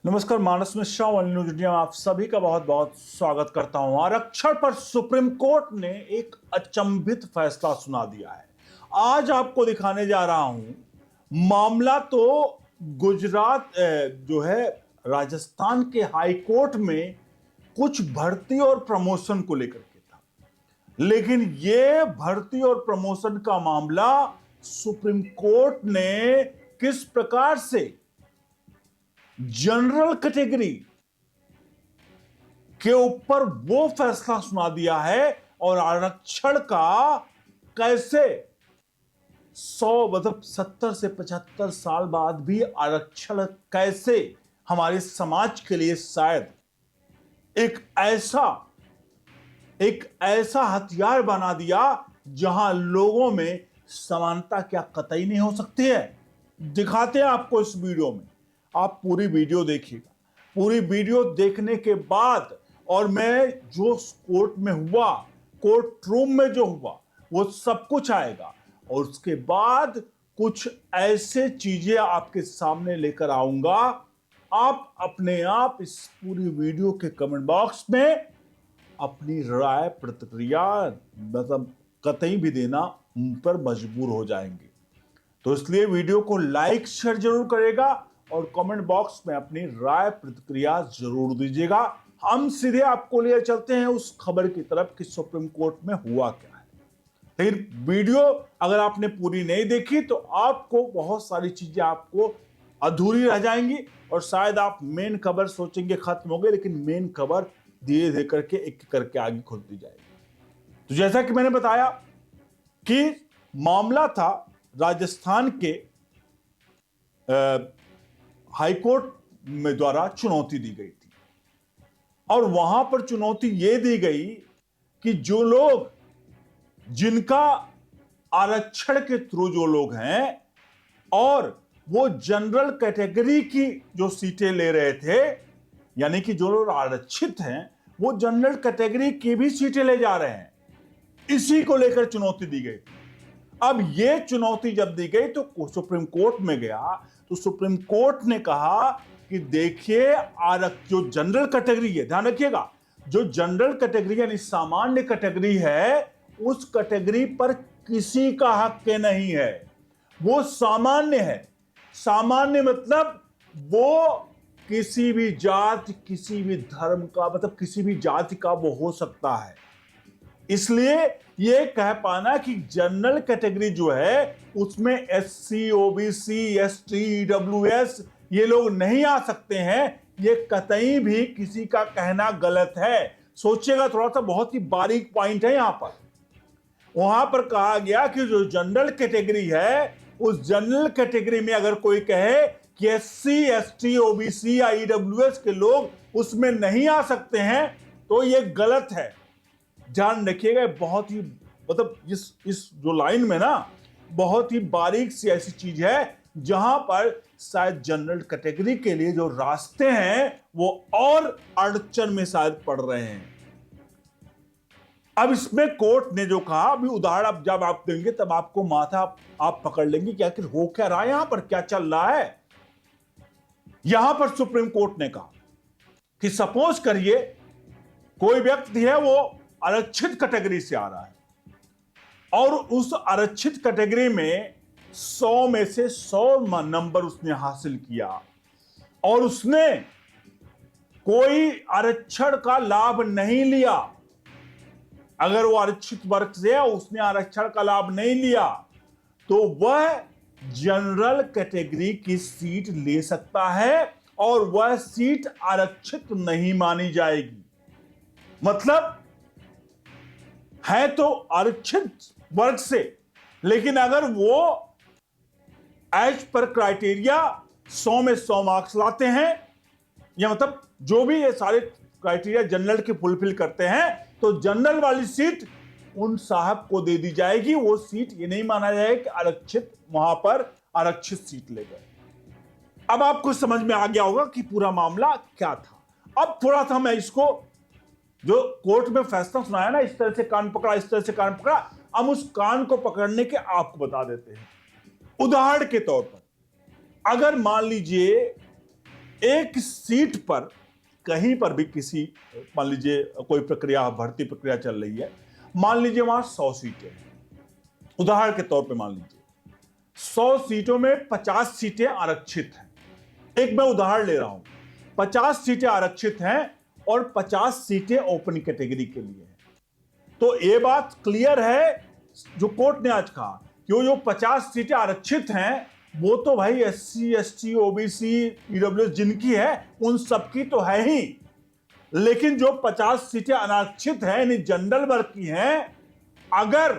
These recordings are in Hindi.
नमस्कार, मानस मिश्रा वन न्यूज इंडिया में आप सभी का बहुत बहुत स्वागत करता हूं। आरक्षण पर सुप्रीम कोर्ट ने एक अचंभित फैसला सुना दिया है। आज आपको दिखाने जा रहा हूं। मामला तो गुजरात जो है राजस्थान के हाई कोर्ट में कुछ भर्ती और प्रमोशन को लेकर के था, लेकिन यह भर्ती और प्रमोशन का मामला सुप्रीम कोर्ट ने किस प्रकार से जनरल कैटेगरी के ऊपर वो फैसला सुना दिया है और आरक्षण का कैसे 70 से 75 साल बाद भी आरक्षण कैसे हमारे समाज के लिए शायद एक ऐसा हथियार बना दिया जहां लोगों में समानता क्या कतई नहीं हो सकती है। दिखाते हैं आपको इस वीडियो में। आप पूरी वीडियो देखिएगा। पूरी वीडियो देखने के बाद और मैं जो कोर्ट में हुआ, कोर्ट रूम में जो हुआ, वो सब कुछ आएगा और उसके बाद कुछ ऐसे चीजें आपके सामने लेकर आऊंगा। आप अपने आप इस पूरी वीडियो के कमेंट बॉक्स में अपनी राय प्रतिक्रिया मतलब कतई भी देना पर मजबूर हो जाएंगे। तो इसलिए वीडियो को लाइक शेयर जरूर करेगा और कमेंट बॉक्स में अपनी राय प्रतिक्रिया जरूर दीजिएगा। हम सीधे आपको ले चलते हैं उस खबर की तरफ कि सुप्रीम कोर्ट में हुआ क्या है। लेकिन वीडियो अगर आपने पूरी नहीं देखी तो आपको बहुत सारी चीजें आपको अधूरी रह जाएंगी और शायद आप मेन खबर सोचेंगे खत्म हो गई, लेकिन मेन खबर धीरे धीरे करके एक करके आगे खुलती जाएगी। तो जैसा कि मैंने बताया कि मामला था राजस्थान के हाईकोर्ट में द्वारा चुनौती दी गई थी और वहां पर चुनौती यह दी गई कि जो लोग जिनका आरक्षण के थ्रू जो लोग हैं और वो जनरल कैटेगरी की जो सीटें ले रहे थे, यानी कि जो लोग आरक्षित हैं वो जनरल कैटेगरी की भी सीटें ले जा रहे हैं, इसी को लेकर चुनौती दी गई। अब ये चुनौती जब दी गई तो सुप्रीम कोर्ट में गया तो सुप्रीम कोर्ट ने कहा कि देखिए जो जनरल कैटेगरी है, ध्यान रखिएगा, जो जनरल कैटेगरी यानी सामान्य कैटेगरी है उस कैटेगरी पर किसी का हक नहीं है, वो सामान्य है। सामान्य मतलब वो किसी भी जाति, किसी भी धर्म का, मतलब किसी भी जाति का वो हो सकता है। इसलिए ये कह पाना कि जनरल कैटेगरी जो है उसमें एससी, ओबीसी, एसटी, ईडब्ल्यूएस ये लोग नहीं आ सकते हैं, ये कतई भी किसी का कहना गलत है। सोचिएगा थोड़ा सा, बहुत ही बारीक पॉइंट है यहां पर। वहां पर कहा गया कि जो जनरल कैटेगरी है उस जनरल कैटेगरी में अगर कोई कहे कि एससी, एसटी, ओबीसी या ईडब्ल्यूएस के लोग उसमें नहीं आ सकते हैं तो ये गलत है। ध्यान रखिएगा, बहुत ही मतलब इस जो लाइन में ना बहुत ही बारीक सी ऐसी चीज है जहां पर शायद जनरल कैटेगरी के लिए जो रास्ते हैं वो और अड़चन में शायद पड़ रहे हैं। अब इसमें कोर्ट ने जो कहा, अभी उदाहरण अब जब आप देंगे तब आपको माथा आप पकड़ लेंगे कि आखिर हो क्या रहा है, यहां पर क्या चल रहा है। यहां पर सुप्रीम कोर्ट ने कहा कि सपोज करिए कोई व्यक्ति है वो आरक्षित कैटेगरी से आ रहा है और उस आरक्षित कैटेगरी में 100 में से 100 नंबर उसने हासिल किया और उसने कोई आरक्षण का लाभ नहीं लिया। अगर वो आरक्षित वर्ग से है, उसने आरक्षण का लाभ नहीं लिया तो वह जनरल कैटेगरी की सीट ले सकता है और वह सीट आरक्षित नहीं मानी जाएगी। मतलब है तो आरक्षित वर्ग से, लेकिन अगर वो एज पर क्राइटेरिया 100 में 100 मार्क्स लाते हैं, या मतलब जो भी ये सारे क्राइटेरिया जनरल के फुलफिल करते हैं, तो जनरल वाली सीट उन साहब को दे दी जाएगी। वो सीट ये नहीं माना जाएगा कि आरक्षित वहां पर आरक्षित सीट ले गए। अब आपको समझ में आ गया होगा कि पूरा मामला क्या था। अब थोड़ा सा मैं इसको जो कोर्ट में फैसला सुनाया ना, इस तरह से कान पकड़ा, इस तरह से कान पकड़ा, हम उस कान को पकड़ने के आपको बता देते हैं। उदाहरण के तौर पर अगर मान लीजिए एक सीट पर कहीं पर भी किसी, मान लीजिए कोई प्रक्रिया, भर्ती प्रक्रिया चल रही है, मान लीजिए वहां 100 सीटें हैं, उदाहरण के तौर पे मान लीजिए 100 सीटों में 50 सीटें आरक्षित हैं। एक मैं उदाहरण ले रहा हूं, 50 सीटें आरक्षित हैं और 50 सीटें ओपन कैटेगरी के लिए हैं। तो यह बात क्लियर है जो कोर्ट ने आज कहा कि वो जो 50 सीटें आरक्षित हैं वो तो भाई एससी, एसटी, ओबीसी, ईडब्ल्यूएस जिनकी है उन सबकी तो है ही, लेकिन जो 50 सीटें अनारक्षित हैं यानी जनरल वर्ग की हैं, अगर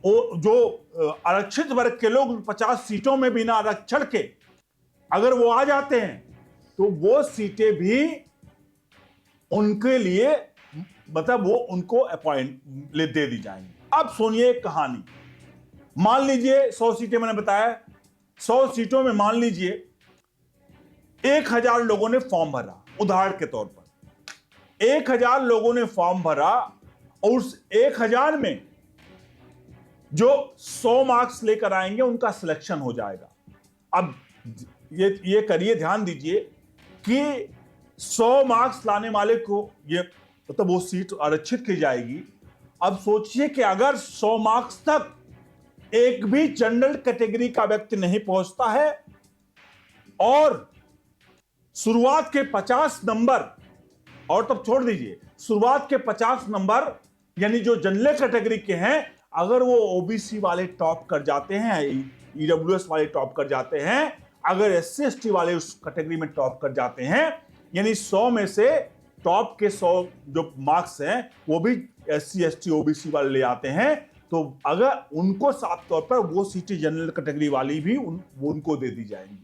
जो आरक्षित वर्ग के लोग 50 सीटों में बिना आरक्षण के अगर वो आ जाते हैं तो वो सीटें भी उनके लिए, मतलब वो उनको अपॉइंट दे दी जाएंगी। अब सुनिए कहानी। मान लीजिए 100 सीटें मैंने बताया, 100 सीटों में मान लीजिए 1000 लोगों ने फॉर्म भरा, उदाहरण के तौर पर 1000 लोगों ने फॉर्म भरा और उस 1000 में जो 100 मार्क्स लेकर आएंगे उनका सिलेक्शन हो जाएगा। अब ये करिए, ध्यान दीजिए कि 100 मार्क्स लाने वाले को ये मतलब वो सीट आरक्षित की जाएगी। अब सोचिए कि अगर 100 मार्क्स तक एक भी जनरल कैटेगरी का व्यक्ति नहीं पहुंचता है और शुरुआत के 50 नंबर, और तब छोड़ दीजिए, शुरुआत के 50 नंबर यानी जो जनरल कैटेगरी के हैं, अगर वो ओबीसी वाले टॉप कर जाते हैं, ईडब्ल्यूएस वाले टॉप कर जाते हैं, अगर एससी एसटी वाले उस कैटेगरी में टॉप कर जाते हैं, यानी 100 में से टॉप के 100 जो मार्क्स हैं वो भी एससी एसटी ओबीसी वाले ले आते हैं, तो अगर उनको साफ तौर पर वो सीटें जनरल कैटेगरी वाली भी वो उनको दे दी जाएंगी।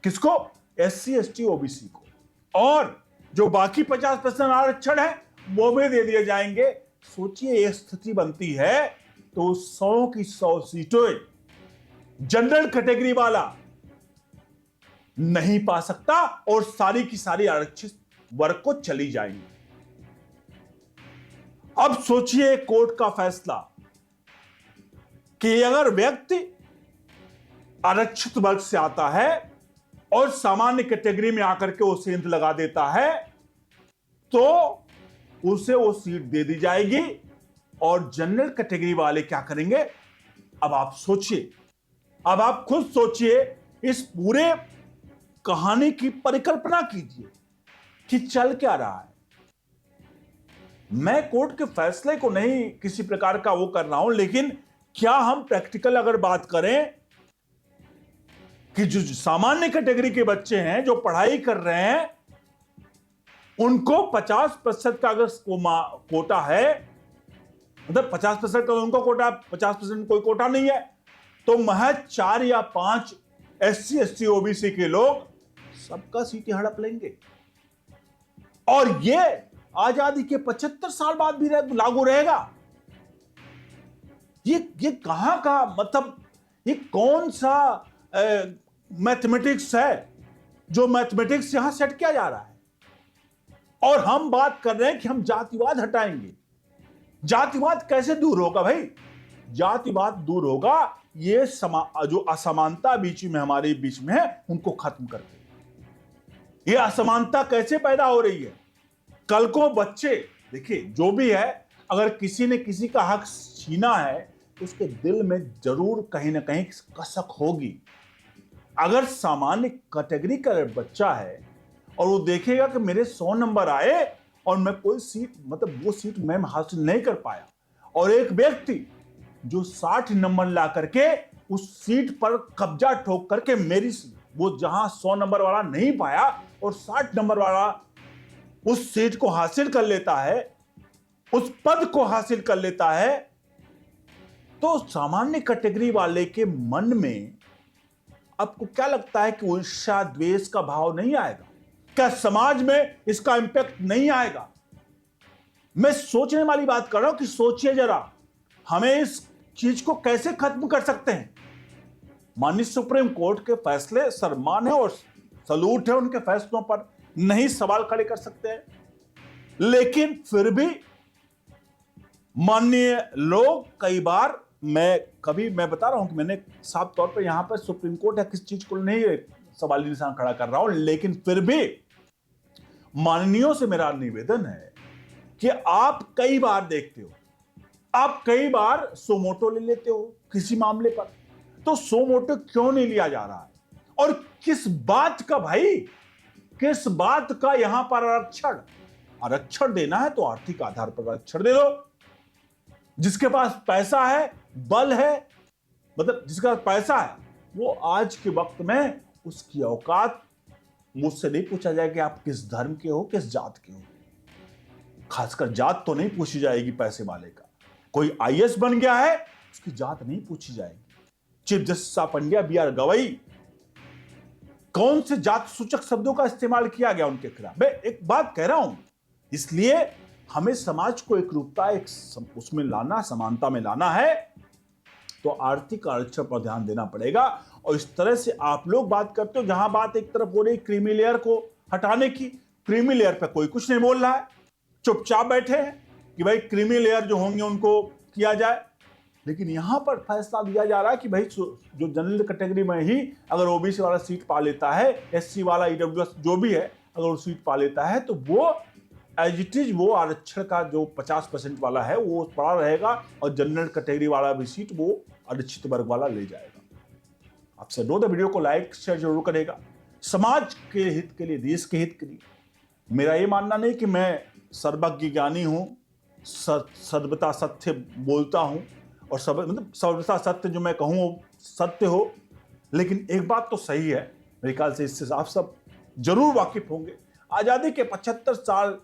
किसको? एससी एसटी ओबीसी को। और जो बाकी 50% आरक्षण है वो भी दे दिए जाएंगे। सोचिए ये स्थिति बनती है तो 100 की 100 सीटें जनरल कैटेगरी वाला नहीं पा सकता और सारी की सारी आरक्षित वर्ग को चली जाएंगी। अब सोचिए कोर्ट का फैसला कि अगर व्यक्ति आरक्षित वर्ग से आता है और सामान्य कैटेगरी में आकर के वो सेंध लगा देता है तो उसे वो सीट दे दी जाएगी और जनरल कैटेगरी वाले क्या करेंगे? अब आप सोचिए, अब आप खुद सोचिए, इस पूरे कहानी की परिकल्पना कीजिए कि चल क्या रहा है। मैं कोर्ट के फैसले को नहीं किसी प्रकार का वो कर रहा हूं, लेकिन क्या हम प्रैक्टिकल अगर बात करें कि जो सामान्य कैटेगरी के बच्चे हैं जो पढ़ाई कर रहे हैं उनको 50% का अगर कोटा है, मतलब 50% का उनका कोटा, 50% कोई कोटा नहीं है, तो महज 4 या 5 एससी एसटी ओबीसी के लोग सबका सीटें हड़प लेंगे और ये आजादी के 75 साल बाद भी लागू रहेगा। ये कहां का, मतलब ये कौन सा मैथमेटिक्स है जो मैथमेटिक्स यहां सेट किया जा रहा है? और हम बात कर रहे हैं कि हम जातिवाद हटाएंगे। जातिवाद कैसे दूर होगा भाई? जातिवाद दूर होगा ये जो असमानता बीच में हमारे बीच में है उनको खत्म करके। ये असमानता कैसे पैदा हो रही है? कल को बच्चे, देखिए जो भी है, अगर किसी ने किसी का हक छीना है तो उसके दिल में जरूर कहीं ना कहीं कसक होगी। अगर सामान्य कैटेगरी का बच्चा है और वो देखेगा कि मेरे 100 नंबर आए और मैं कोई सीट, मतलब वो सीट मैं हासिल नहीं कर पाया, और एक व्यक्ति जो 60 नंबर ला करके उस सीट पर कब्जा ठोक करके मेरी वो जहां 100 नंबर वाला नहीं पाया और 60 नंबर वाला उस सीट को हासिल कर लेता है, उस पद को हासिल कर लेता है, तो सामान्य कैटेगरी वाले के मन में आपको क्या लगता है कि ईर्ष्या द्वेष का भाव नहीं आएगा? क्या समाज में इसका इंपैक्ट नहीं आएगा? मैं सोचने वाली बात कर रहा हूं कि सोचिए जरा, हमें इस चीज को कैसे खत्म कर सकते हैं। माननीय सुप्रीम कोर्ट के फैसले सम्मान है और सलूट है उनके फैसलों पर, नहीं सवाल खड़े कर सकते हैं, लेकिन फिर भी माननीय लोग कई बार, मैं बता रहा हूं कि मैंने साफ तौर पर यहां पर सुप्रीम कोर्ट या किसी चीज को नहीं सवाल निशान खड़ा कर रहा हूं, लेकिन फिर भी माननीयों से मेरा निवेदन है कि आप कई बार देखते हो, आप कई बार सोमोटो ले लेते हो किसी मामले पर, तो सोमोटो क्यों नहीं लिया जा रहा है? और किस बात का भाई, किस बात का यहां पर आरक्षण? आरक्षण देना है तो आर्थिक आधार पर आरक्षण दे दो। जिसके पास पैसा है, बल है, मतलब जिसका पैसा है, वो आज के वक्त में उसकी औकात, मुझसे नहीं पूछा जाए कि आप किस धर्म के हो, किस जात के हो। खासकर जात तो नहीं पूछी जाएगी पैसे वाले का। कोई आईएएस बन गया है, उसकी जात नहीं पूछी जाएगी। Chief justice of India B R. Gavai, कौन से जात सूचक शब्दों का इस्तेमाल किया गया उनके खिलाफ? मैं एक बात कह रहा हूं, इसलिए हमें समाज को एक रूपता, एक उसमें लाना, समानता में लाना है, तो आर्थिक आरक्षण पर ध्यान देना पड़ेगा। और इस तरह से आप लोग बात करते हो, जहां बात एक तरफ हो रही क्रीमी लेयर को हटाने की, क्रीमी लेयर पे कोई कुछ नहीं बोल रहा है, चुपचाप बैठे हैं कि भाई क्रीमी लेयर जो होंगे उनको किया जाए। लेकिन यहां पर फैसला लिया जा रहा है कि भाई जो जनरल कैटेगरी में ही अगर ओबीसी वाला सीट पा लेता है, एससी वाला, ईडब्ल्यूएस जो भी है, अगर वो सीट पा लेता है, तो वो एज इट इज वो आरक्षण का जो 50% वाला है वो पड़ा रहेगा, और जनरल कैटेगरी वाला भी सीट वो आरक्षित वर्ग वाला ले जाएगा। आपसे अनुरोध, वीडियो को लाइक शेयर जरूर करेगा। समाज के हित के लिए, देश के हित के लिए। मेरा ये मानना नहीं कि मैं सर्वज्ञ ज्ञानी हूं, सर्वथा सत्य बोलता हूं, और मतलब सर्वथा सत्य जो मैं कहूं वो सत्य हो। लेकिन एक बात तो सही है, मेरे ख्याल से इससे आप सब जरूर वाकिफ होंगे, आजादी के 75 साल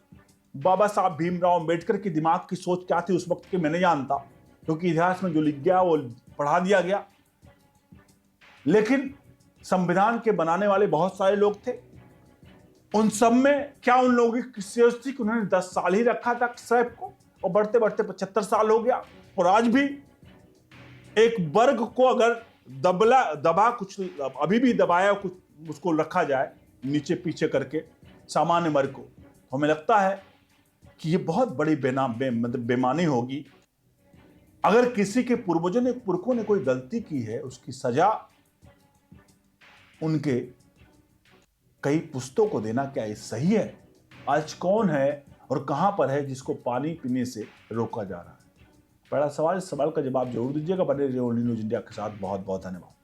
बाबा साहब भीमराव अंबेडकर की दिमाग की सोच क्या थी उस वक्त की, मैं नहीं जानता, क्योंकि इतिहास में जो लिख गया वो पढ़ा दिया गया। लेकिन संविधान के बनाने वाले बहुत सारे लोग थे, उन सब में क्या उन लोगों की सोच थी कि उन्होंने 10 साल ही रखा था सैप को, और बढ़ते बढ़ते 75 साल हो गया। और आज भी एक वर्ग को अगर दबा कुछ, अभी भी दबाया कुछ, उसको रखा जाए नीचे पीछे करके सामान्य वर्ग को, तो हमें लगता है कि ये बहुत बड़ी मतलब बेईमानी होगी। अगर किसी के पुरखों ने कोई गलती की है, उसकी सजा उनके कई पुश्तों को देना, क्या ये सही है? आज कौन है और कहां पर है जिसको पानी पीने से रोका जा रहा है? बड़ा सवाल, इस सवाल का जवाब जरूर दीजिएगा। बने रहिए ओनली न्यूज इंडिया के साथ। बहुत बहुत धन्यवाद।